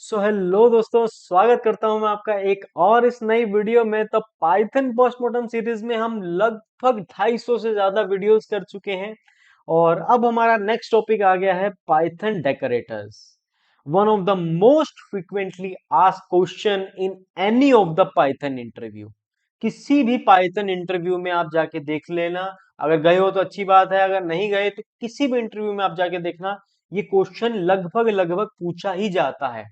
So hello दोस्तों, स्वागत करता हूं मैं आपका एक और इस नई वीडियो में। तो पाइथन पोस्टमॉर्टम सीरीज में हम लगभग 250 से ज्यादा वीडियोस कर चुके हैं और अब हमारा नेक्स्ट टॉपिक आ गया है Python decorators. One of the most frequently asked question in any of the Python interview. किसी भी पाइथन इंटरव्यू में आप जाके देख लेना। अगर गए हो तो अच्छी बात है, अगर नहीं गए तो किसी भी इंटरव्यू में आप जाके देखना, ये क्वेश्चन लगभग लगभग पूछा ही जाता है।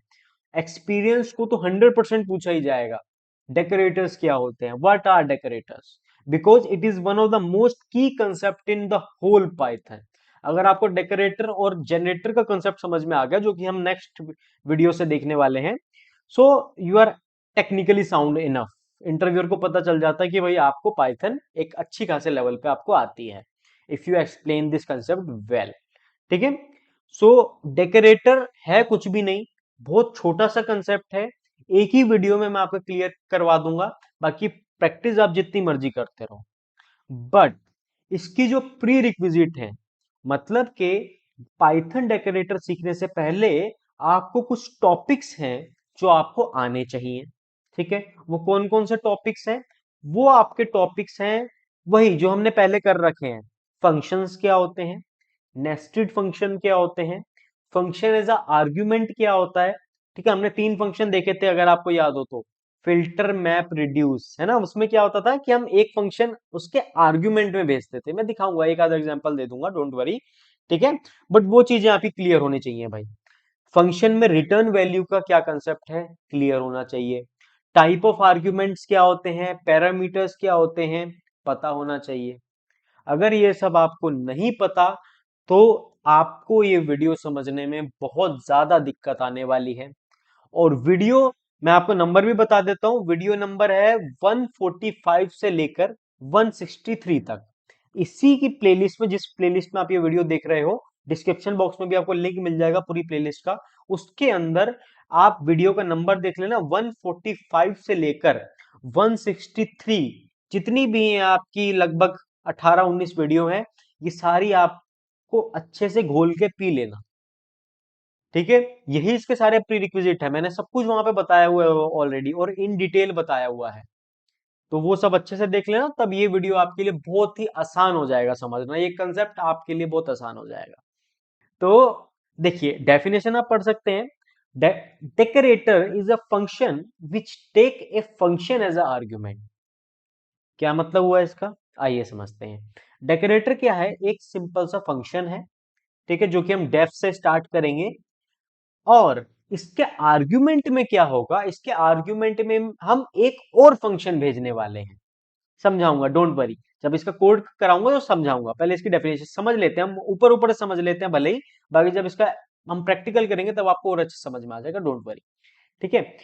एक्सपीरियंस को तो 100% पूछा ही जाएगा। डेकोरेटर्स क्या होते हैं, what are decorators, because it is one of the most key concept in the whole Python. अगर आपको डेकोरेटर और जनरेटर का कंसेप्ट समझ में आ गया, जो कि हम नेक्स्ट वीडियो से देखने वाले हैं, so you are technically sound enough. Interviewer को पता चल जाता है कि भाई आपको पाइथन एक अच्छी खासे लेवल पे आपको आती है, if you explain this concept well. ठीक है। सो डेकोरेटर है कुछ भी नहीं, बहुत छोटा सा कंसेप्ट है। एक ही वीडियो में मैं आपको क्लियर करवा दूंगा, बाकी प्रैक्टिस आप जितनी मर्जी करते रहो। बट इसकी जो प्री रिक्विजिट है, मतलब कि पाइथन डेकोरेटर सीखने से पहले आपको कुछ टॉपिक्स हैं जो आपको आने चाहिए। ठीक है। वो कौन कौन से टॉपिक्स हैं? वो आपके टॉपिक्स हैं वही जो हमने पहले कर रखे हैं। फंक्शंस क्या होते हैं, नेस्टेड फंक्शन क्या होते हैं, फंक्शन एज अ आर्ग्यूमेंट क्या होता है। ठीक है, हमने 3 फंक्शन देखे थे, अगर आपको याद हो तो। फिल्टर, मैप, रिड्यूस, है ना। उसमें क्या होता था कि हम एक फंक्शन उसके आर्ग्यूमेंट में भेजते थे। मैं दिखाऊंगा, एक आधा एग्जांपल दे दूंगा, डोंट वरी। ठीक है। बट वो चीजें आप ही क्लियर होनी चाहिए भाई। फंक्शन में रिटर्न वैल्यू का क्या कंसेप्ट है, क्लियर होना चाहिए। टाइप ऑफ आर्ग्यूमेंट्स क्या होते हैं, पैरामीटर्स क्या होते हैं, पता होना चाहिए। अगर ये सब आपको नहीं पता तो आपको ये वीडियो समझने में बहुत ज्यादा दिक्कत आने वाली है। और वीडियो, मैं आपको नंबर भी बता देता हूं, वीडियो नंबर है 145 से लेकर 163 तक। इसी की प्लेलिस्ट में, जिस प्लेलिस्ट में आप ये वीडियो देख रहे हो, डिस्क्रिप्शन बॉक्स में भी आपको लिंक मिल जाएगा पूरी प्लेलिस्ट का। उसके अंदर आप वीडियो का नंबर देख लेना, 145 से लेकर 163, जितनी भी हैं आपकी लगभग 18-19 वीडियो है, ये सारी आपको अच्छे से घोल के पी लेना। ठीक है। यही इसके सारे प्री रिक्विजिट है, मैंने सब कुछ वहां पे बताया हुआ है ऑलरेडी, और इन डिटेल बताया हुआ है। तो वो सब अच्छे से देख लेना, तब ये वीडियो आपके लिए बहुत ही आसान हो जाएगा समझना, ये कंसेप्ट आपके लिए बहुत आसान हो जाएगा। तो देखिए, डेफिनेशन आप पढ़ सकते हैं। Decorator is a function which take a function as a argument. क्या मतलब हुआ इसका, आइए समझते हैं। डेकोरेटर क्या है, एक सिंपल सा फंक्शन है। ठीक है, जो कि हम डेफ से स्टार्ट करेंगे। और इसके आर्ग्यूमेंट में क्या होगा, इसके आर्ग्यूमेंट में हम एक और फंक्शन भेजने वाले हैं। समझाऊंगा, डोंट वरी। जब इसका कोड कराऊंगा तो समझाऊंगा, पहले इसकी डेफिनेशन समझ लेते हैं, हम ऊपर ऊपर समझ लेते हैं भले ही, बाकी जब इसका हम प्रैक्टिकल करेंगे तब आपको और अच्छे समझ में आ जाएगा, डोंट वरी। ठीक है।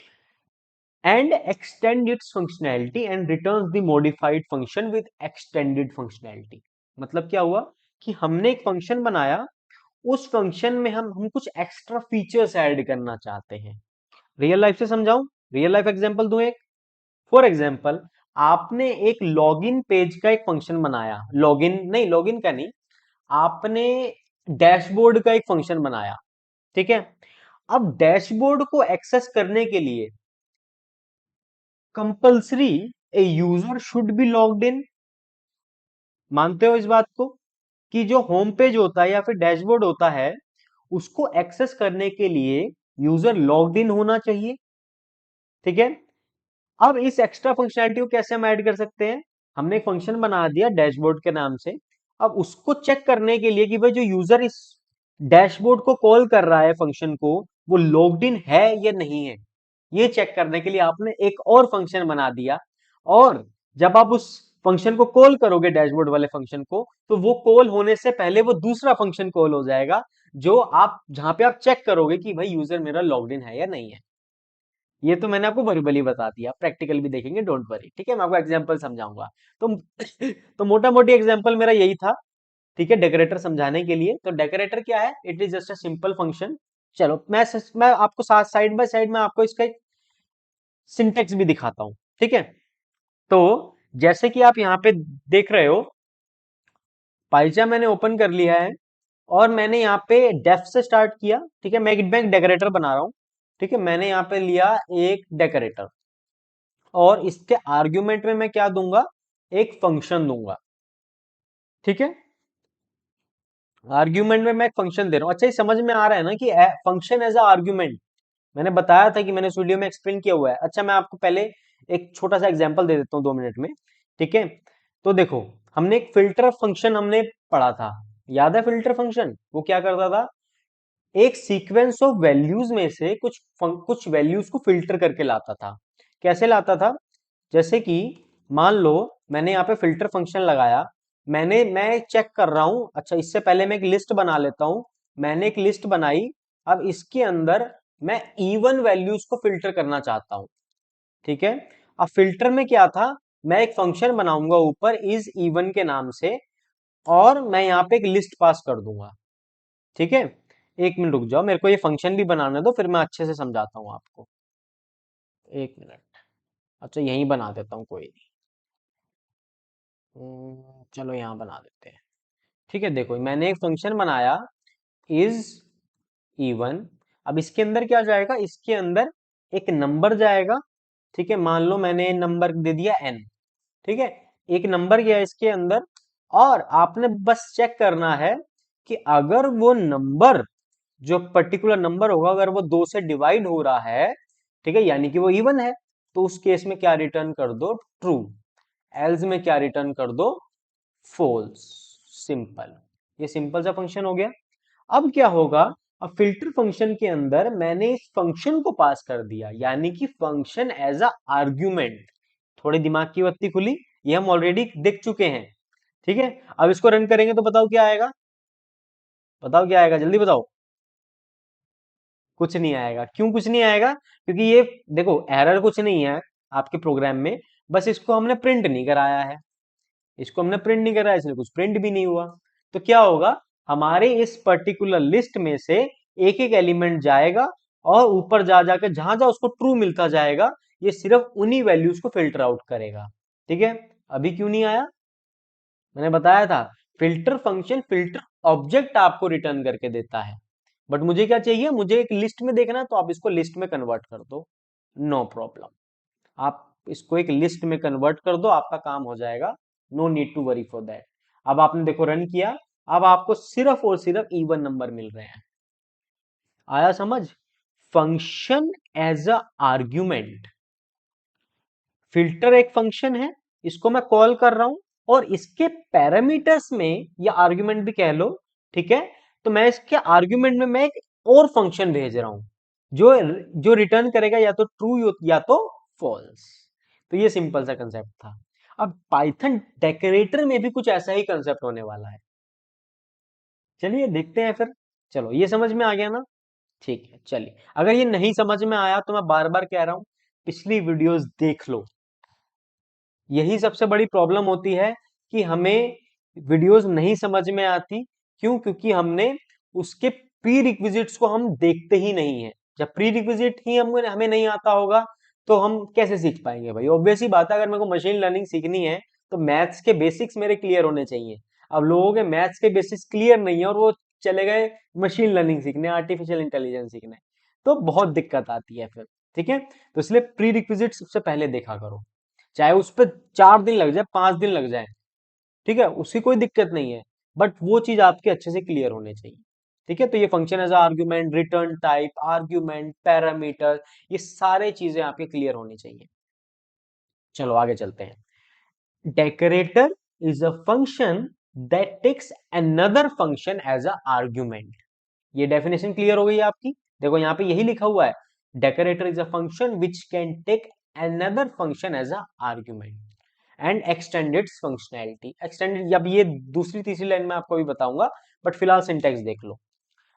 And extend its functionality and returns the modified function with extended functionality. मतलब क्या हुआ कि हमने एक फंक्शन बनाया, उस फंक्शन में हम कुछ एक्स्ट्रा फीचर्स ऐड करना चाहते हैं। रियल लाइफ से समझाऊं, रियल लाइफ एग्जांपल दूं एक। फॉर एग्जांपल, आपने एक लॉगिन पेज का एक फंक्शन बनाया, लॉगिन नहीं, लॉगिन का नहीं, आपने डैशबोर्ड का एक फंक्शन बनाया। ठीक है। अब डैशबोर्ड को एक्सेस करने के लिए compulsory a user should be logged in. मानते हो इस बात को, कि जो होम पेज होता है या फिर डैशबोर्ड होता है, उसको एक्सेस करने के लिए यूजर लॉग्ड इन होना चाहिए। ठीक है। अब इस एक्स्ट्रा फंक्शनैलिटी को कैसे हम ऐड कर सकते हैं? हमने एक फंक्शन बना दिया डैशबोर्ड के नाम से। अब उसको चेक करने के लिए कि भाई जो यूजर इस डैशबोर्ड को कॉल कर रहा है फंक्शन को, वो लॉग्ड इन है या नहीं है, ये चेक करने के लिए आपने एक और फंक्शन बना दिया। और जब आप उस फंक्शन को कॉल करोगे, डैशबोर्ड वाले फंक्शन को, तो वो कॉल होने से पहले वो दूसरा फंक्शन कॉल हो जाएगा, जो आप जहां पे आप चेक करोगे कि भाई यूजर मेरा लॉग्ड इन है या नहीं है। ये तो मैंने आपको वर्बली बता दिया, प्रैक्टिकल भी देखेंगे, डोंट वरी। ठीक है, मैं आपको एग्जांपल समझाऊंगा। तो तो मोटा मोटी एग्जांपल मेरा यही था। ठीक है, डेकोरेटर समझाने के लिए। तो डेकोरेटर क्या है, it is just a simple function. चलो मैं आपको साथ साइड बाय साइड में आपको इसका एक सिंटेक्स भी दिखाता हूं। ठीक है। तो जैसे कि आप यहाँ पे देख रहे हो, पाइचा मैंने ओपन कर लिया है और मैंने यहाँ पे डेफ से स्टार्ट किया। ठीक है, मैं एक डेकोरेटर बना रहा हूँ। ठीक है, मैंने यहाँ पे लिया एक डेकोरेटर और इसके आर्ग्यूमेंट में मैं क्या दूंगा, एक फंक्शन दूंगा। ठीक है, आर्ग्यूमेंट में मैं एक फंक्शन दे रहा हूं। अच्छा, ये समझ में आ रहा है ना कि फंक्शन एज अ आर्ग्यूमेंट, मैंने बताया था कि मैंने इस वीडियो में एक्सप्लेन किया हुआ है। अच्छा, मैं आपको पहले एक छोटा सा एग्जांपल दे देता हूँ 2 मिनट में। ठीक है, तो देखो, हमने एक फिल्टर फंक्शन हमने पढ़ा था, याद है फिल्टर फंक्शन? वो क्या करता था, एक सीक्वेंस ऑफ वैल्यूज में से कुछ वैल्यूज को फिल्टर करके लाता था। कैसे लाता था, जैसे कि मान लो मैंने यहाँ पे फिल्टर फंक्शन लगाया, मैं चेक कर रहा हूं। अच्छा, इससे पहले मैं एक लिस्ट बना लेता हूं। मैंने एक लिस्ट बनाई, अब इसके अंदर मैं इवन वैल्यूज को फिल्टर करना चाहता हूं। ठीक है, अब फिल्टर में क्या था, मैं एक फंक्शन बनाऊंगा ऊपर इज इवन के नाम से, और मैं यहाँ पे एक लिस्ट पास कर दूंगा। ठीक है, 1 मिनट रुक जाओ, मेरे को ये फंक्शन भी बनाने दो, फिर मैं अच्छे से समझाता हूँ आपको। 1 मिनट। अच्छा, यहीं बना देता हूँ, कोई नहीं। चलो यहाँ बना देते हैं। ठीक है, देखो मैंने एक फंक्शन बनाया इज इवन। अब इसके अंदर क्या जाएगा, इसके अंदर एक नंबर जाएगा। ठीक है, मान लो मैंने नंबर दे दिया n। ठीक है, एक नंबर गया इसके अंदर, और आपने बस चेक करना है कि अगर वो नंबर, जो पर्टिकुलर नंबर होगा, अगर वो 2 से डिवाइड हो रहा है, ठीक है, यानी कि वो इवन है, तो उस केस में क्या रिटर्न कर दो, ट्रू। एल्स में क्या रिटर्न कर दो, फॉल्स। सिंपल, ये सिंपल सा फंक्शन हो गया। अब क्या होगा, अब फिल्टर फंक्शन के अंदर मैंने इस फंक्शन को पास कर दिया, यानी कि फंक्शन एज अ आर्ग्यूमेंट। थोड़ी दिमाग की बत्ती खुली, ये हम ऑलरेडी देख चुके हैं। ठीक है, अब इसको रन करेंगे तो बताओ क्या आएगा, बताओ क्या आएगा, जल्दी बताओ। कुछ नहीं आएगा। क्यों कुछ नहीं आएगा, क्योंकि ये, देखो एरर कुछ नहीं है आपके प्रोग्राम में, बस इसको हमने प्रिंट नहीं कराया है। इसको हमने प्रिंट नहीं कराया, इसलिए कुछ प्रिंट भी नहीं हुआ। तो क्या होगा, हमारे इस पर्टिकुलर लिस्ट में से एक एक एलिमेंट जाएगा, और ऊपर जा जाकर जहां जहां उसको ट्रू मिलता जाएगा, ये सिर्फ उन्हीं वैल्यूज को फिल्टर आउट करेगा। ठीक है, अभी क्यों नहीं आया, मैंने बताया था, फिल्टर फंक्शन फिल्टर ऑब्जेक्ट आपको रिटर्न करके देता है। बट मुझे क्या चाहिए, मुझे एक लिस्ट में देखना है, तो आप इसको लिस्ट में कन्वर्ट कर दो, नो प्रॉब्लम। आप इसको एक लिस्ट में कन्वर्ट कर दो, आपका काम हो जाएगा, no need to worry for that. अब आपने देखो रन किया, अब आपको सिर्फ और सिर्फ इवन नंबर मिल रहे हैं। आया समझ, function as a argument, filter एक फंक्शन है, इसको मैं कॉल कर रहा हूं, और इसके पैरामीटर्स में, या आर्ग्यूमेंट भी कह लो, ठीक है, तो मैं इसके आर्ग्यूमेंट में मैं एक और फंक्शन भेज रहा हूं, जो जो रिटर्न करेगा या तो ट्रू या तो फॉल्स। तो ये सिंपल सा कंसेप्ट था। अब पाइथन डेकोरेटर में भी कुछ ऐसा ही कंसेप्ट होने वाला है। चलिए देखते हैं फिर। चलो, ये समझ में आ गया ना? ठीक है, चलिए, अगर ये नहीं समझ में आया तो मैं बार बार कह रहा हूं, पिछली वीडियोस देख लो। यही सबसे बड़ी प्रॉब्लम होती है कि हमें वीडियोस नहीं समझ में आती। क्यों? क्योंकि हमने उसके प्री रिक्विजिट्स को हम देखते ही नहीं है। जब प्री रिक्विजिट ही हमें नहीं आता होगा, तो हम कैसे सीख पाएंगे भाई? ऑब्वियस ही बात है, अगर मेरे को मशीन लर्निंग सीखनी है, तो मैथ्स के बेसिक्स मेरे क्लियर होने चाहिए। अब लोगों के मैथ्स के बेसिक्स क्लियर नहीं है, और वो चले गए मशीन लर्निंग सीखने, आर्टिफिशियल इंटेलिजेंस सीखने, तो बहुत दिक्कत आती है फिर। ठीक है, तो इसलिए प्री रिक्विजिट सबसे पहले देखा करो, चाहे उस पर 4 दिन लग जाए, 5 दिन लग जाए, ठीक है, उसकी कोई दिक्कत नहीं है, बट वो चीज आपके अच्छे से क्लियर होने चाहिए। ठीक है, तो ये function as argument, return type, argument, parameter, ये सारे चीजें आपके क्लियर होनी चाहिए। चलो आगे चलते हैं। Decorator is a function that takes another function as a argument. ये डेफिनेशन क्लियर हो गई आपकी? देखो यहाँ पे यही लिखा हुआ है, decorator is a function which can take another function as a argument and extend its functionality. Extended, अब ये दूसरी तीसरी लाइन में आपको भी बताऊंगा, बट फिलहाल सिंटेक्स देख लो।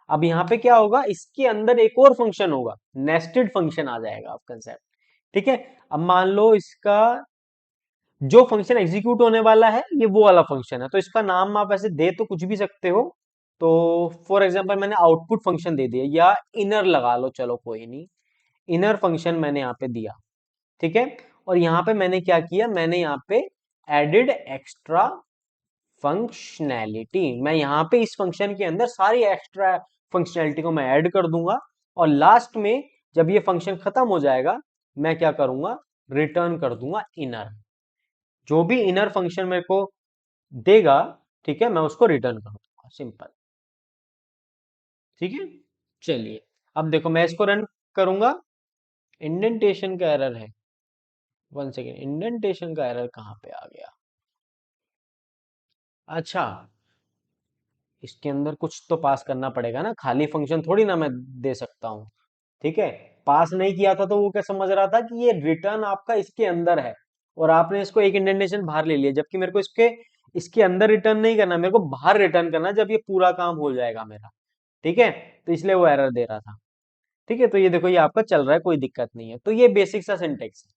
अब यहाँ पे क्या होगा, इसके अंदर एक और फंक्शन होगा, नेस्टेड फंक्शन आ जाएगा आप कंसेप्ट। ठीक है, अब मान लो इसका जो फंक्शन एग्जीक्यूट होने वाला है, ये वो वाला फंक्शन है, तो इसका नाम आप ऐसे दे तो कुछ भी सकते हो। तो फॉर एग्जांपल मैंने आउटपुट फंक्शन दे दिया, या इनर लगा लो, चलो कोई नहीं, इनर फंक्शन मैंने यहाँ पे दिया। ठीक है, और यहाँ पे मैंने क्या किया, मैंने यहाँ पे एडेड एक्स्ट्रा फंक्शनैलिटी, मैं यहाँ पे इस फंक्शन के अंदर सारी एक्स्ट्रा फंक्शनैलिटी को मैं ऐड कर दूंगा, और लास्ट में जब ये फंक्शन खत्म हो जाएगा मैं क्या करूंगा, रिटर्न कर दूंगा इनर। जो भी इनर फंक्शन मेरे को देगा, ठीक है, मैं उसको रिटर्न कर दूंगा, सिंपल। ठीक है, चलिए अब देखो मैं इसको रन करूंगा। इंडेंटेशन का एरर है, वन सेकेंड, इंडेंटेशन का एरर कहाँ पे आ गया? अच्छा, इसके अंदर कुछ तो पास करना पड़ेगा ना, खाली फंक्शन थोड़ी ना मैं दे सकता हूँ। ठीक है, पास नहीं किया था तो वो क्या समझ रहा था कि ये रिटर्न आपका इसके अंदर है, और आपने इसको एक इंडेंटेशन बाहर ले लिया, जबकि मेरे को इसके इसके अंदर रिटर्न नहीं करना, मेरे को बाहर रिटर्न करना जब ये पूरा काम हो जाएगा मेरा। ठीक है, तो इसलिए वो एरर दे रहा था। ठीक है, तो ये देखो ये आपका चल रहा है, कोई दिक्कत नहीं है। तो ये बेसिक सा सिंटेक्स है,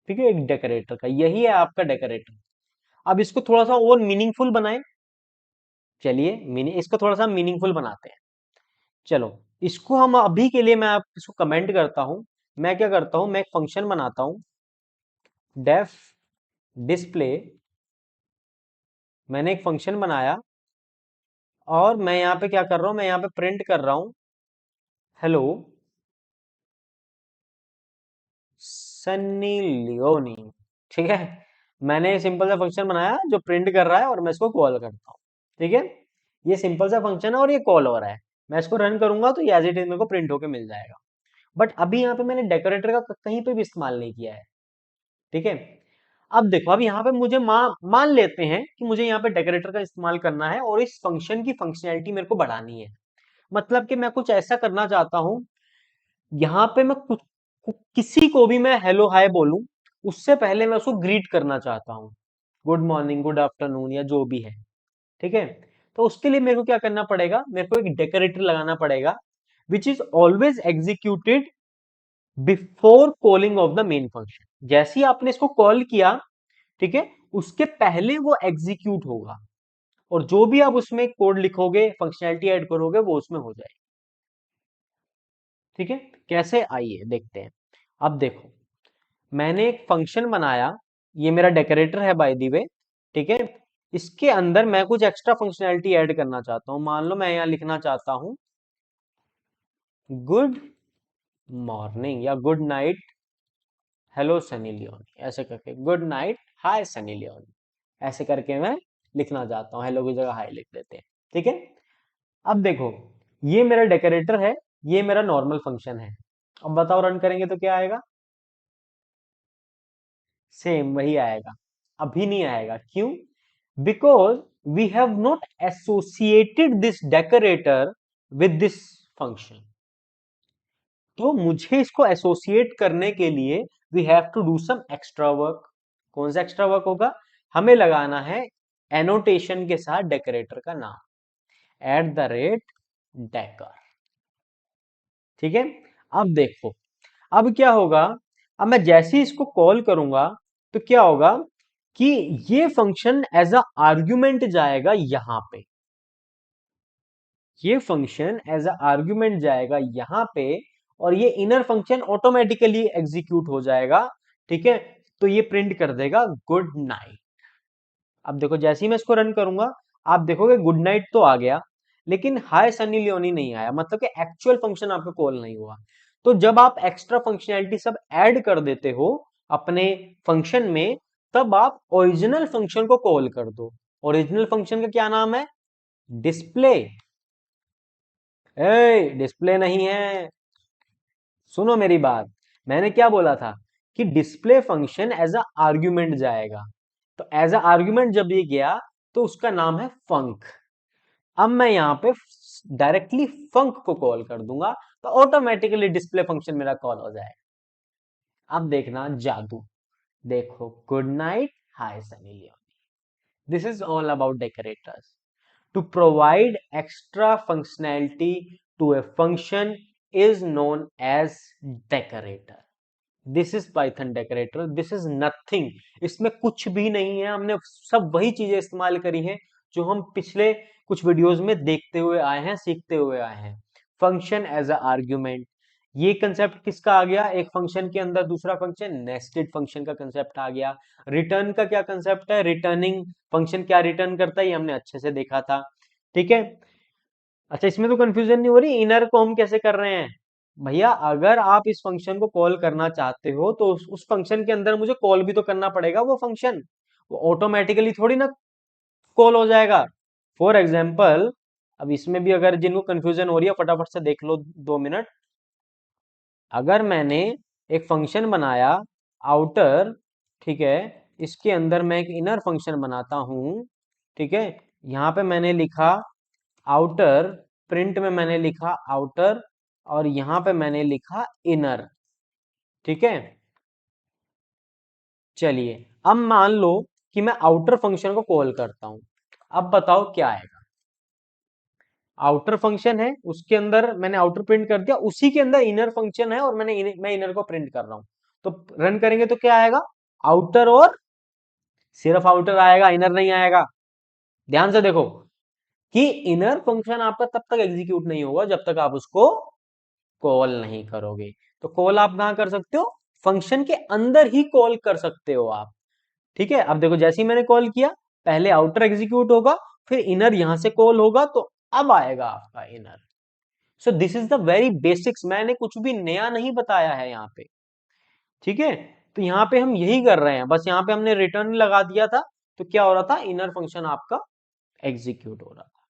ठीक है, एक डेकोरेटर का यही है आपका डेकोरेटर। अब इसको थोड़ा सा और मीनिंगफुल बनाएं। चलिए इसको थोड़ा सा मीनिंगफुल बनाते हैं। चलो, इसको हम अभी के लिए मैं आप इसको कमेंट करता हूं। मैं क्या करता हूं, मैं एक फंक्शन बनाता हूं, डेफ डिस्प्ले। मैंने एक फंक्शन बनाया और मैं यहाँ पे क्या कर रहा हूं, मैं यहाँ पे प्रिंट कर रहा हूं हेलो सन्नी लियोनी। ठीक है, मैंने सिंपल सा फंक्शन बनाया जो प्रिंट कर रहा है और मैं इसको कॉल करता हूँ। ठीक है, ये सिंपल सा फंक्शन है और ये कॉल हो रहा है। मैं इसको रन करूंगा तो एज इट इज मेरे को प्रिंट होके मिल जाएगा। बट अभी यहाँ पे मैंने डेकोरेटर का कहीं पे भी इस्तेमाल नहीं किया है। ठीक है, अब देखो, अब यहाँ पे मुझे मान लेते हैं कि मुझे यहाँ पे डेकोरेटर का इस्तेमाल करना है और इस फंक्शन की फंक्शनैलिटी मेरे को बढ़ानी है। मतलब कि मैं कुछ ऐसा करना चाहता हूँ, यहाँ पे मैं किसी को भी मैं हेलो हाय बोलूं, उससे पहले मैं उसको ग्रीट करना चाहता हूँ, गुड मॉर्निंग, गुड आफ्टरनून, या जो भी है। ठीक है, तो उसके लिए मेरे को क्या करना पड़ेगा, मेरे को एक डेकोरेटर लगाना पड़ेगा which is always executed before calling of the main function. जैसे ही आपने इसको कॉल किया, ठीक है, उसके पहले वो एग्जीक्यूट होगा, और जो भी आप उसमें कोड लिखोगे, फंक्शनैलिटी ऐड करोगे, वो उसमें हो जाएगी। ठीक है, कैसे, आइए देखते हैं। अब देखो, मैंने एक फंक्शन बनाया, ये मेरा डेकोरेटर है बाय द वे। ठीक है, इसके अंदर मैं कुछ एक्स्ट्रा फंक्शनैलिटी ऐड करना चाहता हूं। मान लो मैं यहां लिखना चाहता हूं गुड मॉर्निंग या good night hello Sunny Leone, ऐसे करके गुड नाइट हाय सनी लियोनी, ऐसे करके मैं लिखना चाहता हूँ, हेलो की जगह हाय लिख देते हैं। ठीक है, अब देखो, ये मेरा डेकोरेटर है, ये मेरा नॉर्मल फंक्शन है। अब बताओ रन करेंगे तो क्या आएगा? सेम वही आएगा। अभी नहीं आएगा, क्यों? Because we have not associated this decorator with this function. तो मुझे इसको एसोसिएट करने के लिए we have to do some extra work. कौन सा एक्स्ट्रा वर्क होगा? हमें लगाना है एनोटेशन के साथ डेकोरेटर का नाम, @डेकर। ठीक है, अब देखो, अब क्या होगा, अब मैं जैसे ही इसको कॉल करूंगा तो क्या होगा कि ये फंक्शन एज अ आर्ग्यूमेंट जाएगा यहां पे, ये फंक्शन एज अ आर्ग्यूमेंट जाएगा यहां पे, और ये इनर फंक्शन ऑटोमेटिकली एग्जीक्यूट हो जाएगा। ठीक है, तो ये प्रिंट कर देगा गुड नाइट। अब देखो, जैसे ही मैं इसको रन करूंगा, आप देखोगे गुड नाइट तो आ गया, लेकिन हाय सनी लियोनी नहीं आया, मतलब कि एक्चुअल फंक्शन आपका कॉल नहीं हुआ। तो जब आप एक्स्ट्रा फंक्शनैलिटी सब ऐड कर देते हो अपने फंक्शन में, तब आप ओरिजिनल फंक्शन को कॉल कर दो। ओरिजिनल फंक्शन का क्या नाम है? डिस्प्ले। ए, डिस्प्ले नहीं है, सुनो मेरी बात। मैंने क्या बोला था कि display function as a argument जाएगा। तो एज अ आर्ग्यूमेंट जब ये गया तो उसका नाम है फंक। अब मैं यहां पे डायरेक्टली फंक को कॉल कर दूंगा, तो ऑटोमेटिकली डिस्प्ले फंक्शन मेरा कॉल हो जाएगा। अब देखना जादू, देखो good night hi Sunny Leone. This is all about decorators. To provide extra functionality to a function is known as decorator. This is Python decorator. This is nothing. इसमें कुछ भी नहीं है, हमने सब वही चीजें इस्तेमाल करी हैं जो हम पिछले कुछ वीडियोस में देखते हुए आए हैं, सीखते हुए आए हैं। फंक्शन एज अ आर्ग्यूमेंट, ये कंसेप्ट किसका आ गया? एक फंक्शन के अंदर दूसरा फंक्शन, नेस्टेड फंक्शन का कंसेप्ट आ गया। रिटर्न का क्या कंसेप्ट है? रिटर्निंग फंक्शन क्या रिटर्न करता है, ये हमने अच्छे से देखा था। ठीक है, अच्छा इसमें तो कंफ्यूजन नहीं हो रही, इनर को हम कैसे कर रहे हैं? भैया अगर आप इस फंक्शन को कॉल करना चाहते हो तो उस फंक्शन के अंदर मुझे कॉल भी तो करना पड़ेगा वो फंक्शन, वो ऑटोमेटिकली थोड़ी ना कॉल हो जाएगा। फॉर एग्जाम्पल, अब इसमें भी अगर जिनको कंफ्यूजन हो रही है फटाफट से देख लो 2 मिनट। अगर मैंने एक फंक्शन बनाया आउटर, ठीक है, इसके अंदर मैं एक इनर फंक्शन बनाता हूं, ठीक है, यहां पे मैंने लिखा आउटर, प्रिंट में मैंने लिखा आउटर, और यहां पे मैंने लिखा इनर, ठीक है। चलिए, अब मान लो कि मैं आउटर फंक्शन को कॉल करता हूं, अब बताओ क्या आएगा। आउटर फंक्शन है, उसके अंदर मैंने आउटर प्रिंट कर दिया, उसी के अंदर इनर फंक्शन है और मैं इनर को प्रिंट कर रहा हूं, तो रन करेंगे तो क्या आएगा, आउटर, और सिर्फ आउटर आएगा, इनर नहीं आएगा। ध्यान से देखो कि इनर फंक्शन आपका तब तक एग्जीक्यूट नहीं होगा जब तक आप उसको कॉल नहीं करोगे। तो कॉल आप कहां कर सकते हो, फंक्शन के अंदर ही कॉल कर सकते हो आप, ठीक है। अब देखो जैसे ही मैंने कॉल किया, पहले आउटर एग्जीक्यूट होगा, फिर इनर यहां से कॉल होगा, तो अब आएगा आपका inner. So this is the very basics, मैंने कुछ भी नया नहीं बताया है यहाँ पे, ठीक है। तो यहाँ पे हम यही कर रहे हैं, बस यहाँ पे हमने रिटर्न लगा दिया था, तो क्या हो रहा था, इनर फंक्शन आपका एग्जीक्यूट हो रहा था।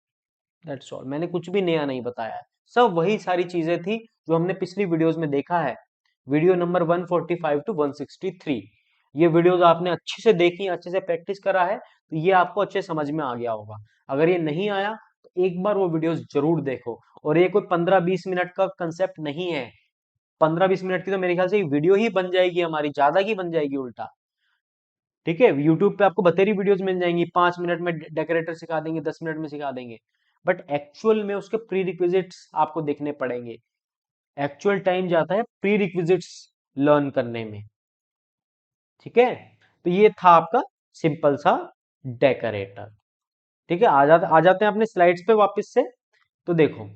दैट्स ऑल, मैंने कुछ भी नया नहीं बताया है, सब वही सारी चीजें थी जो हमने पिछली वीडियोस में देखा है। वीडियो नंबर 145 टू 163, ये वीडियोस आपने अच्छे से देखी, अच्छे से प्रैक्टिस करा है, तो ये आपको अच्छे समझ में आ गया होगा। अगर ये नहीं आया तो एक बार वो वीडियोस जरूर देखो, और ये कोई 15-20 मिनट का कंसेप्ट नहीं है, 15-20 मिनट की तो मेरे ख्याल से वीडियो ही बन जाएगी हमारी, ज्यादा की बन जाएगी उल्टा, ठीक है। यूट्यूब पे आपको बतेरी वीडियोस मिल जाएंगी, 5 मिनट में डेकोरेटर सिखा देंगे, 10 मिनट में सिखा देंगे, बट एक्चुअल में उसके प्री रिक्विजिट्स आपको देखने पड़ेंगे। एक्चुअल टाइम जाता है प्री रिक्विजिट्स लर्न करने में, ठीक है। तो ये था आपका सिंपल सा डेकोरेटर, ठीक है। आ जाते हैं अपने स्लाइड्स पे वापस से। तो देखो,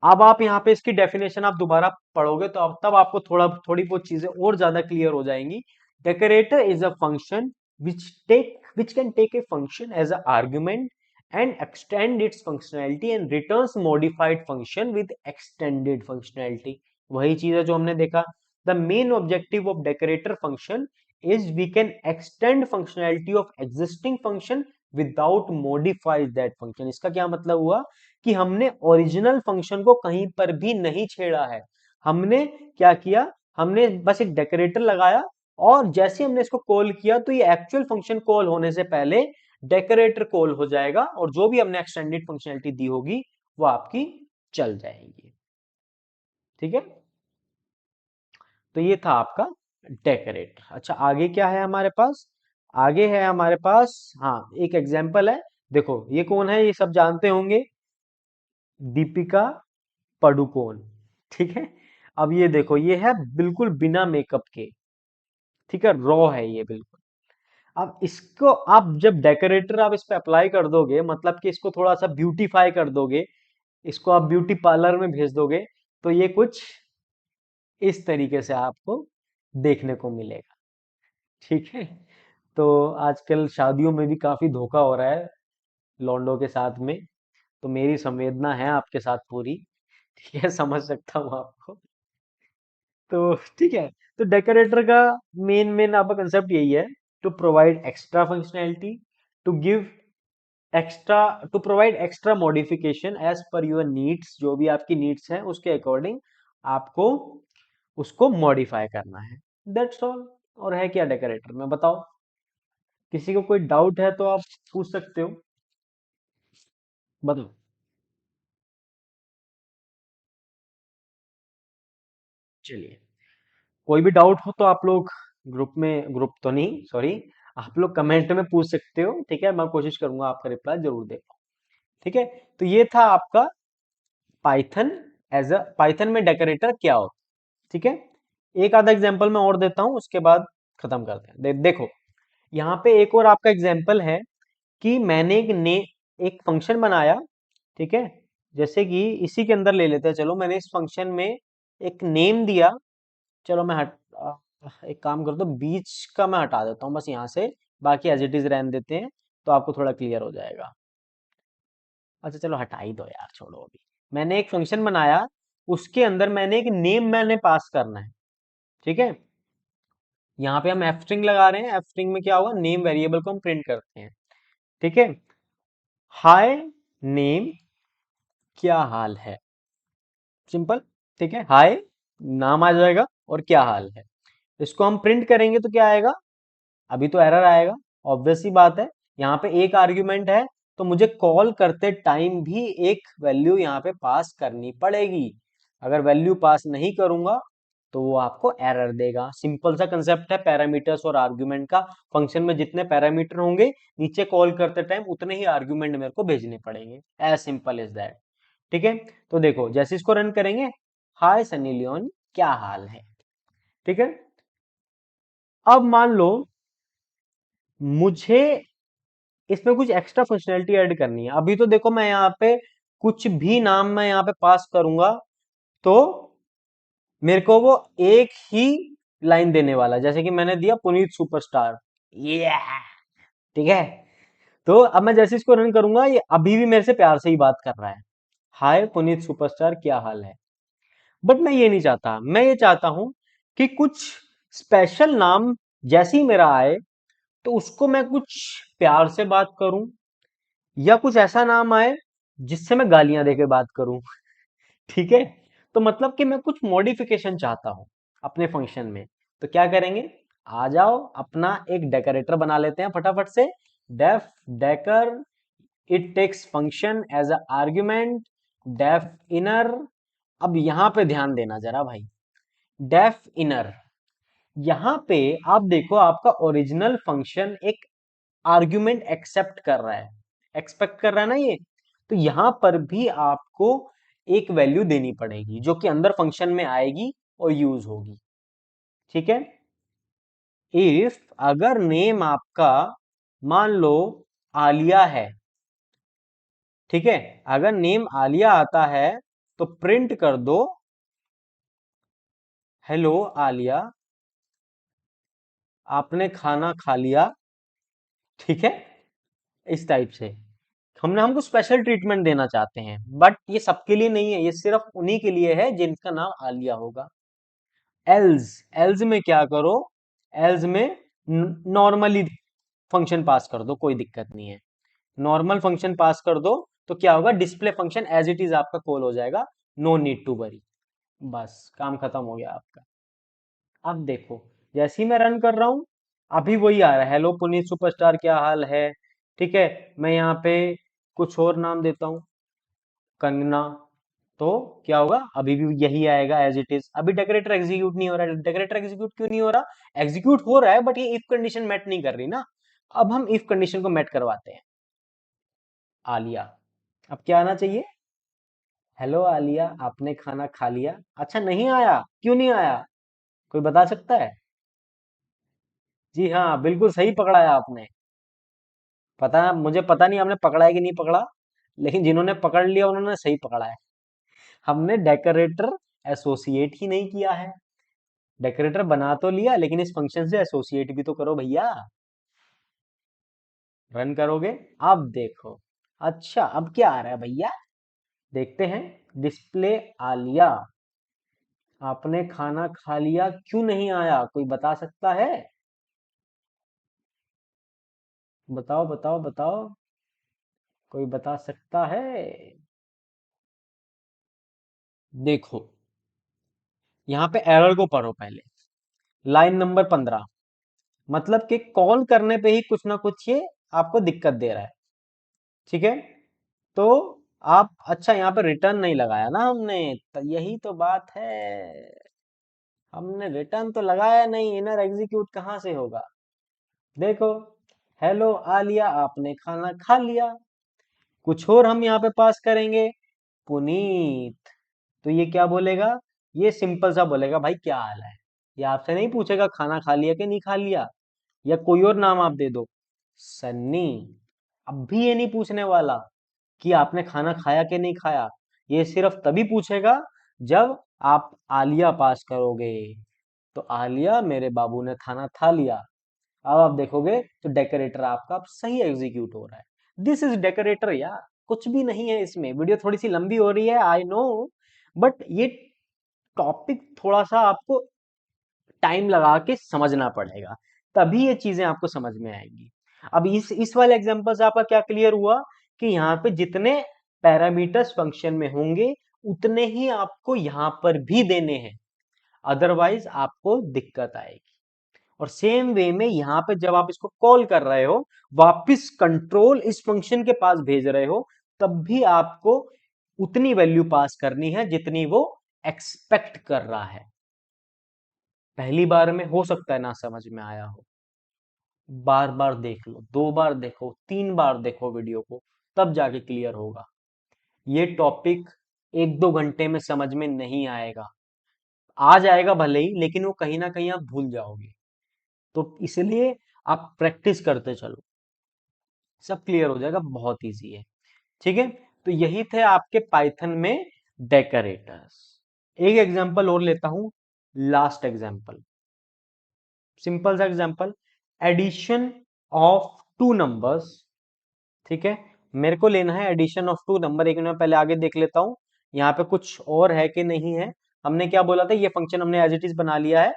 अब आप यहाँ पे इसकी डेफिनेशन आप दोबारा पढ़ोगे तो अब तब आपको थोड़ी बहुत चीजें और ज्यादा क्लियर हो जाएंगी। Decorator is a function which can take a function as an argument and extend its functionality and returns modified function with extended functionality। वही चीज है जो हमने देखा। The main objective of decorator function is we can extend functionality of existing function without modify that function। इसका क्या मतलब हुआ कि हमने ओरिजिनल फंक्शन को कहीं पर भी नहीं छेड़ा है, हमने क्या किया, हमने बस एक डेकोरेटर लगाया, और जैसे हमने इसको कॉल किया तो ये एक्चुअल फंक्शन कॉल होने से पहले डेकोरेटर कॉल हो जाएगा, और जो भी हमने एक्सटेंडेड फंक्शनैलिटी दी होगी वो आपकी चल जाएगी, ठीक है। तो ये था आपका डेकोरेटर। अच्छा, आगे क्या है हमारे पास, आगे है हमारे पास, हाँ, एक एग्जांपल है। देखो ये कौन है, ये सब जानते होंगे, दीपिका पडुकोन, ठीक है। अब ये देखो, ये है बिल्कुल बिना मेकअप के, ठीक है, रॉ है ये बिल्कुल। अब इसको आप जब डेकोरेटर आप इस पे अप्लाई कर दोगे, मतलब कि इसको थोड़ा सा ब्यूटीफाई कर दोगे, इसको आप ब्यूटी पार्लर में भेज दोगे, तो ये कुछ इस तरीके से आपको देखने को मिलेगा, ठीक है। तो आजकल शादियों में भी काफी धोखा हो रहा है लॉन्डो के साथ में, तो मेरी संवेदना है आपके साथ पूरी, ठीक है, समझ सकता हूँ आपको। तो ठीक है, तो डेकोरेटर का मेन आपका कंसेप्ट यही है, to provide extra functionality, to give extra, to provide extra modification as per your needs, जो भी आपकी नीड्स हैं उसके अकॉर्डिंग आपको उसको मॉडिफाई करना है, दैट्स ऑल। और है क्या डेकोरेटर में, बताओ, किसी को कोई डाउट है तो आप पूछ सकते हो, बताओ। चलिए, कोई भी डाउट हो तो आप लोग ग्रुप में, ग्रुप तो नहीं सॉरी, आप लोग कमेंट में पूछ सकते हो, ठीक है, मैं कोशिश करूंगा आपका रिप्लाई जरूर दे पाऊँ, ठीक है। तो ये था आपका पाइथन, एज अ पाइथन में डेकोरेटर क्या होता है, ठीक है। एक आधा एग्जांपल मैं और देता हूं, उसके बाद खत्म करते हैं। देखो, यहाँ पे एक और आपका एग्जांपल है कि मैंने एक फंक्शन बनाया, ठीक है, जैसे कि इसी के अंदर ले लेते हैं, चलो मैंने इस फंक्शन में एक नेम दिया, चलो मैं एक काम कर दो, बीच का मैं हटा देता हूँ बस यहाँ से, बाकी एज इट इज रहने देते हैं, तो आपको थोड़ा क्लियर हो जाएगा। अच्छा चलो हटा ही दो यार, छोड़ो अभी। मैंने एक फंक्शन बनाया उसके अंदर मैंने एक नेम मैंने पास करना है। ठीक है, यहाँ पे हम एफ स्ट्रिंग लगा रहे हैं, एफ स्ट्रिंग में क्या होगा, नेम वेरिएबल को हम प्रिंट करते हैं। ठीक है, हाय नेम क्या हाल है, सिंपल। ठीक है, हाय नाम आ जाएगा और क्या हाल है, इसको हम प्रिंट करेंगे तो क्या आएगा, अभी तो एरर आएगा, ऑब्वियस सी बात है। यहाँ पे एक आर्ग्यूमेंट है तो मुझे कॉल करते टाइम भी एक वैल्यू यहाँ पे पास करनी पड़ेगी। अगर वैल्यू पास नहीं करूंगा तो वो आपको एरर देगा। सिंपल सा कंसेप्ट है पैरामीटर्स और आर्ग्यूमेंट का। फंक्शन में जितने पैरामीटर होंगे नीचे कॉल करते टाइम उतने ही आर्ग्यूमेंट मेरे को भेजने पड़ेंगे, एज सिंपल इज दैट। ठीक है, तो देखो जैसे इसको रन करेंगे, हाय सनी लियोन क्या हाल है। ठीक है, अब मान लो मुझे इसमें कुछ एक्स्ट्रा फंक्शनैलिटी ऐड करनी है। अभी तो देखो मैं यहाँ पे कुछ भी नाम मैं यहाँ पे पास करूंगा तो मेरे को वो एक ही लाइन देने वाला है। जैसे कि मैंने दिया पुनीत सुपरस्टार, ये ठीक है। तो अब मैं जैसे इसको रन करूंगा ये अभी भी मेरे से प्यार से ही बात कर रहा है, हाय पुनीत सुपरस्टार क्या हाल है। बट मैं ये नहीं चाहता, मैं ये चाहता हूं कि कुछ स्पेशल नाम जैसे ही मेरा आए तो उसको मैं कुछ प्यार से बात करूं, या कुछ ऐसा नाम आए जिससे मैं गालियां देके बात करूं। ठीक है, तो मतलब कि मैं कुछ मॉडिफिकेशन चाहता हूं अपने फंक्शन में। तो क्या करेंगे, आ जाओ अपना एक डेकोरेटर बना लेते हैं फटाफट से। Def decor, it takes function as a argument, def inner. अब यहां पे ध्यान देना जरा भाई, डेफ इनर, यहां पे आप देखो आपका ओरिजिनल फंक्शन एक आर्ग्यूमेंट एक्सेप्ट कर रहा है, एक्सपेक्ट कर रहा है ना ये। तो यहां पर भी आपको एक वैल्यू देनी पड़ेगी जो कि अंदर फंक्शन में आएगी और यूज होगी। ठीक है, इफ अगर नेम आपका मान लो आलिया है, ठीक है, अगर नेम आलिया आता है तो प्रिंट कर दो हेलो आलिया आपने खाना खा लिया। ठीक है, इस टाइप से हमको स्पेशल ट्रीटमेंट देना चाहते हैं, बट ये सबके लिए नहीं है, ये सिर्फ उन्हीं के लिए है जिनका नाम आलिया होगा। एल्स, एल्स में क्या करो, एल्स में नॉर्मली फंक्शन पास कर दो, कोई दिक्कत नहीं है। नॉर्मल फंक्शन पास कर दो तो क्या होगा, display function as it is आपका कॉल हो जाएगा, नो नीड टू वरी। बस काम खत्म हो गया आपका। अब देखो जैसे ही मैं रन कर रहा हूं अभी वही आ रहा है, हेलो पुनीत सुपरस्टार क्या हाल है। ठीक है, मैं यहाँ पे कुछ और नाम देता हूँ, कंगना। तो क्या होगा, अभी भी यही आएगा एज इट इज। अभी डेकोरेटर एग्जीक्यूट नहीं हो रहा है। डेकोरेटर एग्जीक्यूट क्यों नहीं हो रहा, एग्जीक्यूट हो रहा है बट ये इफ कंडीशन मेट नहीं कर रही ना। अब हम इफ कंडीशन को मेट करवाते हैं। आलिया, अब क्या आना चाहिए, हेलो आलिया आपने खाना खा लिया। अच्छा नहीं आया, क्यों नहीं आया, कोई बता सकता है। जी हाँ, बिल्कुल सही पकड़ा है आपने। पता, मुझे पता नहीं आपने पकड़ा है कि नहीं पकड़ा, लेकिन जिन्होंने पकड़ लिया उन्होंने सही पकड़ा है। हमने डेकोरेटर एसोसिएट ही नहीं किया है। डेकोरेटर बना तो लिया लेकिन इस फंक्शन से एसोसिएट भी तो करो भैया। रन करोगे, अब देखो, अच्छा अब क्या आ रहा है भैया, देखते हैं। डिस्प्ले आलिया आपने खाना खा लिया क्यों नहीं आया, कोई बता सकता है, बताओ बताओ बताओ, कोई बता सकता है। देखो यहाँ पे एरर को पढ़ो पहले, लाइन नंबर 15, मतलब कि कॉल करने पे ही कुछ ना कुछ ये आपको दिक्कत दे रहा है। ठीक है, तो आप, अच्छा यहाँ पे रिटर्न नहीं लगाया ना हमने, तो यही तो बात है, हमने रिटर्न तो लगाया नहीं, इनर एग्जीक्यूट कहाँ से होगा। देखो, हेलो आलिया आपने खाना खा लिया, कुछ और हम यहाँ पे पास करेंगे, पुनीत। तो ये क्या बोलेगा, ये सिंपल सा बोलेगा भाई क्या हाल है। ये आपसे नहीं पूछेगा खाना खा लिया कि नहीं खा लिया, या कोई और नाम आप दे दो, सन्नी। अब भी ये नहीं पूछने वाला कि आपने खाना खाया कि नहीं खाया, ये सिर्फ तभी पूछेगा जब आप आलिया पास करोगे। तो आलिया मेरे बाबू ने खाना खा लिया। अब आप देखोगे तो डेकोरेटर आपका अब सही एग्जीक्यूट हो रहा है। दिस इज डेकोरेटर यार, कुछ भी नहीं है इसमें। वीडियो थोड़ी सी लंबी हो रही है आई नो, बट ये टॉपिक थोड़ा सा आपको टाइम लगा के समझना पड़ेगा, तभी ये चीजें आपको समझ में आएंगी। अब इस वाले एग्जांपल से आपका क्या क्लियर हुआ कि यहाँ पे जितने पैरामीटर्स फंक्शन में होंगे उतने ही आपको यहाँ पर भी देने हैं, अदरवाइज आपको दिक्कत आएगी। और सेम वे में यहाँ पे जब आप इसको कॉल कर रहे हो, वापस कंट्रोल इस फंक्शन के पास भेज रहे हो, तब भी आपको उतनी वैल्यू पास करनी है जितनी वो एक्सपेक्ट कर रहा है। पहली बार में हो सकता है ना समझ में आया हो, बार बार देख लो, 2 बार देखो, 3 बार देखो वीडियो को, तब जाके क्लियर होगा। ये टॉपिक 1-2 घंटे में समझ में नहीं आएगा, आ जाएगा भले ही, लेकिन वो कहीं ना कहीं आप भूल जाओगे। तो इसलिए आप प्रैक्टिस करते चलो, सब क्लियर हो जाएगा, बहुत इजी है। ठीक है, तो यही थे आपके पाइथन में डेकोरेटर्स। एक एग्जांपल और लेता हूं, लास्ट एग्जांपल, सिंपल सा एग्जांपल, एडिशन ऑफ 2 नंबर्स। ठीक है, मेरे को लेना है एडिशन ऑफ 2 नंबर। एक मिनट पहले आगे देख लेता हूँ यहाँ पे कुछ और है कि नहीं है। हमने क्या बोला था, ये फंक्शन हमने एज इट इज बना लिया है।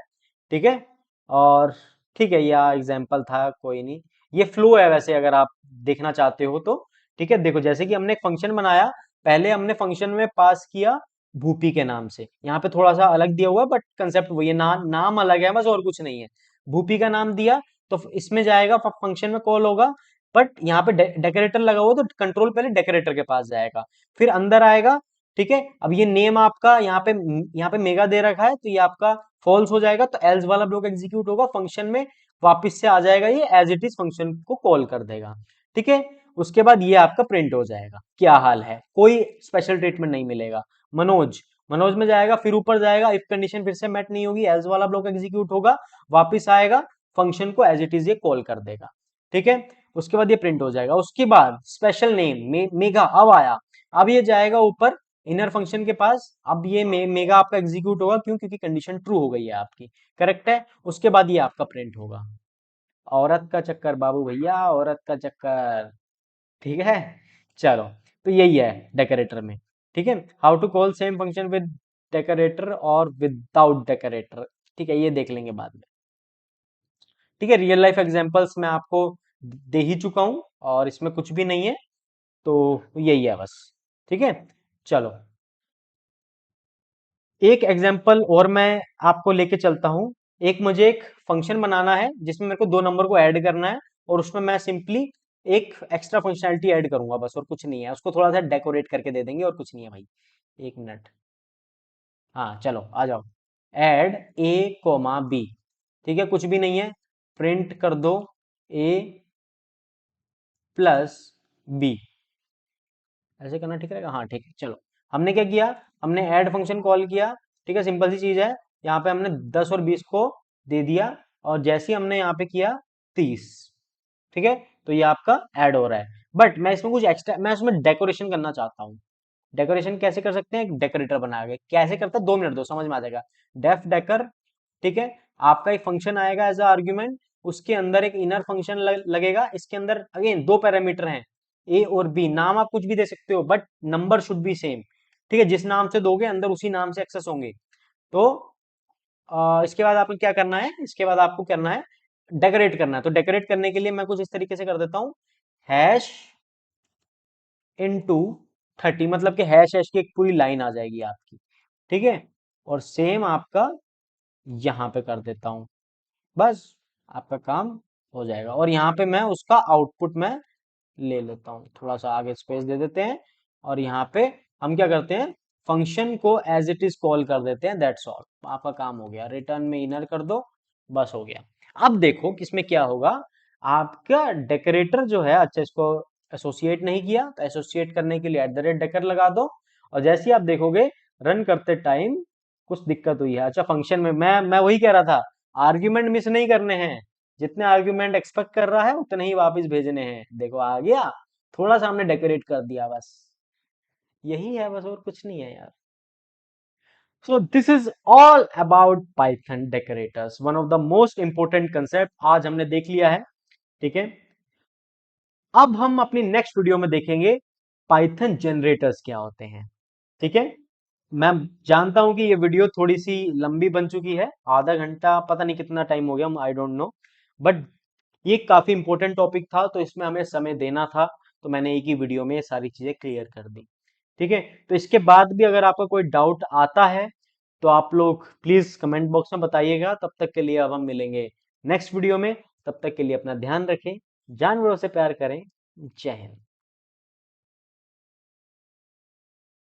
ठीक है, और ठीक है, यह एग्जाम्पल था, कोई नहीं, ये फ्लो है वैसे अगर आप देखना चाहते हो तो। ठीक है, देखो जैसे कि हमने एक फंक्शन बनाया, पहले हमने फंक्शन में पास किया भूपी के नाम से, यहाँ पे थोड़ा सा अलग दिया हुआ है बट कंसेप्ट वही है, नाम अलग है बस, और कुछ नहीं है। भूपी का नाम दिया तो इसमें जाएगा, फंक्शन में कॉल होगा, बट यहाँ पे डेकोरेटर लगा हुआ तो कंट्रोल पहले डेकोरेटर के पास जाएगा, फिर अंदर आएगा। ठीक है, अब ये नेम आपका यहाँ पे मेगा दे रखा है तो ये आपका फॉल्स हो जाएगा, तो एल्स वाला ब्लॉक एग्जीक्यूट होगा, फंक्शन में वापस से आ जाएगा, ये एज इट इज फंक्शन को कॉल कर देगा। ठीक है, उसके बाद ये आपका प्रिंट हो जाएगा, क्या हाल है, कोई स्पेशल ट्रीटमेंट नहीं मिलेगा। मनोज, मनोज में जाएगा, फिर ऊपर जाएगा, इफ कंडीशन फिर से मेट नहीं होगी, एल्स वाला ब्लॉक एग्जीक्यूट होगा, वापिस आएगा, फंक्शन को एज इट इज ये कॉल कर देगा। ठीक है, उसके बाद ये प्रिंट हो जाएगा। उसके बाद स्पेशल नेम मेगा अब आया, अब ये जाएगा ऊपर इनर फंक्शन के पास, अब ये मेगा आपका एग्जीक्यूट होगा, क्यों, क्योंकि कंडीशन ट्रू हो गई है आपकी, करेक्ट है। उसके बाद ये आपका प्रिंट होगा। औरत का चक्कर बाबू भैया, औरत का चक्कर। ठीक है, चलो, तो यही है डेकोरेटर में। ठीक है, how to call same function with decorator और विदाउट डेकोरेटर, ठीक है, ये देख लेंगे बाद में। ठीक है, रियल लाइफ एग्जांपल्स मैं आपको दे ही चुका हूं और इसमें कुछ भी नहीं है, तो यही है बस। ठीक है, चलो, एक एग्जांपल और मैं आपको लेके चलता हूं। एक मुझे एक फंक्शन बनाना है जिसमें मेरे को 2 नंबर को ऐड करना है, और उसमें मैं सिंपली एक एक्स्ट्रा फंक्शनैलिटी ऐड करूंगा बस, और कुछ नहीं है, उसको थोड़ा सा डेकोरेट करके दे देंगे, और कुछ नहीं है भाई। एक मिनट, हाँ चलो आ जाओ, ऐड ए कोमा बी। ठीक है, कुछ भी नहीं है, प्रिंट कर दो ए प्लस बी, ऐसे करना ठीक रहेगा, हाँ ठीक है। चलो, हमने क्या किया, हमने ऐड फंक्शन कॉल किया। ठीक है, सिंपल सी चीज है, यहाँ पे हमने 10 और 20 को दे दिया, और जैसे ही हमने यहाँ पे किया 30। ठीक है, तो ये आपका ऐड हो रहा है, बट मैं इसमें कुछ एक्स्ट्रा, मैं इसमें डेकोरेशन करना चाहता हूँ। डेकोरेशन कैसे कर सकते हैं, एक डेकोरेटर बना के, कैसे करता है, 2 मिनट दो, समझ में आ जाएगा। डेफ डेकर, ठीक है, आपका एक फंक्शन आएगा एज अ आर्ग्यूमेंट, उसके अंदर एक इनर फंक्शन लगेगा, इसके अंदर अगेन 2 पैरामीटर हैं, ए और बी, नाम आप कुछ भी दे सकते हो but number should be same. ठीक है, जिस नाम से दोगे अंदर उसी नाम से एक्सेस होंगे। तो इसके बाद आपको क्या करना है, इसके बाद आपको करना है डेकोरेट करना है। तो डेकोरेट करने के लिए मैं कुछ इस तरीके से कर देता हूं, हैश इनटू 30, मतलब कि हैश हैश की एक पूरी लाइन आ जाएगी आपकी। ठीक है, और सेम आपका यहां पे कर देता हूं, बस आपका काम हो जाएगा। और यहाँ पे मैं उसका आउटपुट में ले लेता हूँ, थोड़ा सा आगे स्पेस दे देते हैं, और यहाँ पे हम क्या करते हैं, फंक्शन को एज इट इज कॉल कर देते हैं, दैट्स ऑल, आपका काम हो गया। रिटर्न में इनर कर दो, बस हो गया। अब देखो किसमें क्या होगा, आपका डेकोरेटर जो है, अच्छा इसको एसोसिएट नहीं किया तो एसोसिएट करने के लिए @डेकर लगा दो, और जैसे ही आप देखोगे रन करते टाइम कुछ दिक्कत हुई है। अच्छा, फंक्शन में मैं वही कह रहा था, आर्ग्यूमेंट मिस नहीं करने हैं, जितने आर्ग्यूमेंट एक्सपेक्ट कर रहा है उतने ही वापस भेजने हैं। देखो आ गया, थोड़ा सा हमने डेकोरेट कर दिया बस, यही है बस, और कुछ नहीं है यार। So this is all about Python decorators, one of the most important concept आज हमने देख लिया है। ठीक है, अब हम अपनी नेक्स्ट वीडियो में देखेंगे पाइथन जनरेटर्स क्या होते हैं। ठीक है, मैं जानता हूं कि ये वीडियो थोड़ी सी लंबी बन चुकी है, आधा घंटा, पता नहीं कितना टाइम हो गया, आई डोंट नो, बट ये काफी इंपॉर्टेंट टॉपिक था तो इसमें हमें समय देना था, तो मैंने एक ही वीडियो में ये सारी चीजें क्लियर कर दी। ठीक है, तो इसके बाद भी अगर आपका कोई डाउट आता है तो आप लोग प्लीज कमेंट बॉक्स में बताइएगा। तब तक के लिए अब हम मिलेंगे नेक्स्ट वीडियो में, तब तक के लिए अपना ध्यान रखें, जानवरों से प्यार करें। जय हिंद।